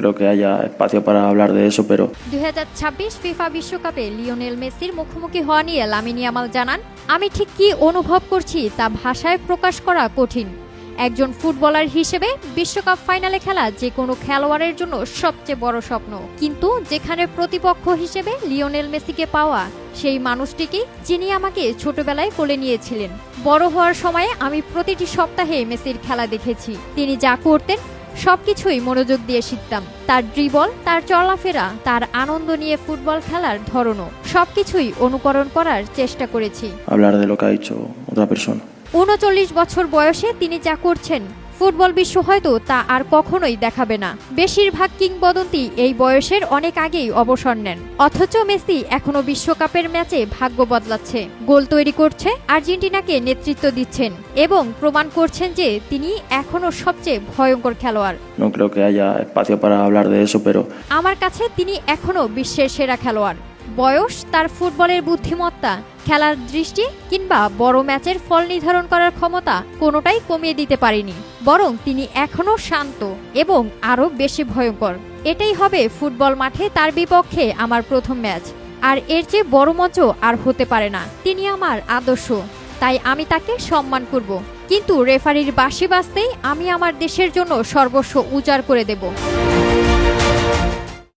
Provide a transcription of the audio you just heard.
creo que haya espacio para hablar de eso, pero 2026 FIFA বিশ্বকাপে Lionel মেসির মুখোমুখি হওয়া নিয়ে লামিন ইয়ামাল জানান, আমি ঠিক কী অনুভব করছি তা ভাষায় প্রকাশ করা কঠিন। একজন ফুটবলার হিসেবে বিশ্বকাপ ফাইনালে খেলা যে কোনো খেলোয়াড়ের জন্য সবচেয়ে বড় স্বপ্ন, কিন্তু যেখানে প্রতিপক্ষ হিসেবে লিওনেল মেসিকে পাওয়া সেই মানুষটিকে, যিনি আমাকে ছোটবেলায় কোলে নিয়েছিলেন। বড় হওয়ার সময়ে আমি প্রতিটি সপ্তাহে মেসির খেলা দেখেছি। তিনি যা করতেন সবকিছুই মনোযোগ দিয়ে শিখতাম। তার ড্রিবল, তার চলাফেরা, তার আনন্দ নিয়ে ফুটবল খেলার ধরনও সবকিছুই অনুকরণ করার চেষ্টা করেছি। hablar de lo que ha dicho otra persona. 39 বছর বয়সে তিনি যা করছেন ফুটবল বিশ্ব হয়তো তা আর কখনোই দেখাবে না। বেশিরভাগ কিংবদন্তি এই বয়সের অনেক আগেই অবসর নেন, অথচ মেসি এখনো বিশ্বকাপের ম্যাচে ভাগ্য বদলাচ্ছে, গোল তৈরি করছে, আর্জেন্টিনাকে নেতৃত্ব দিচ্ছেন এবং প্রমাণ করছেন যে তিনি এখনো সবচেয়ে ভয়ঙ্কর খেলোয়াড়। No creo que haya espacio para hablar de eso, pero আমার কাছে তিনি এখনো বিশ্বের সেরা খেলোয়াড়। বয়স তার ফুটবলের বুদ্ধিমত্তা, খেলার দৃষ্টি কিংবা বড় ম্যাচের ফল নির্ধারণ করার ক্ষমতা কোনোটাই কমিয়ে দিতে পারেনি, বরং তিনি এখনো শান্ত এবং আরও বেশি ভয়ঙ্কর। এটাই হবে ফুটবল মাঠে তার বিপক্ষে আমার প্রথম ম্যাচ, আর এর চেয়ে বড় মঞ্চ আর হতে পারে না। তিনি আমার আদর্শ, তাই আমি তাকে সম্মান করব, কিন্তু রেফারির বাঁশি বাজতেই আমি আমার দেশের জন্য সর্বস্ব উজাড় করে দেব।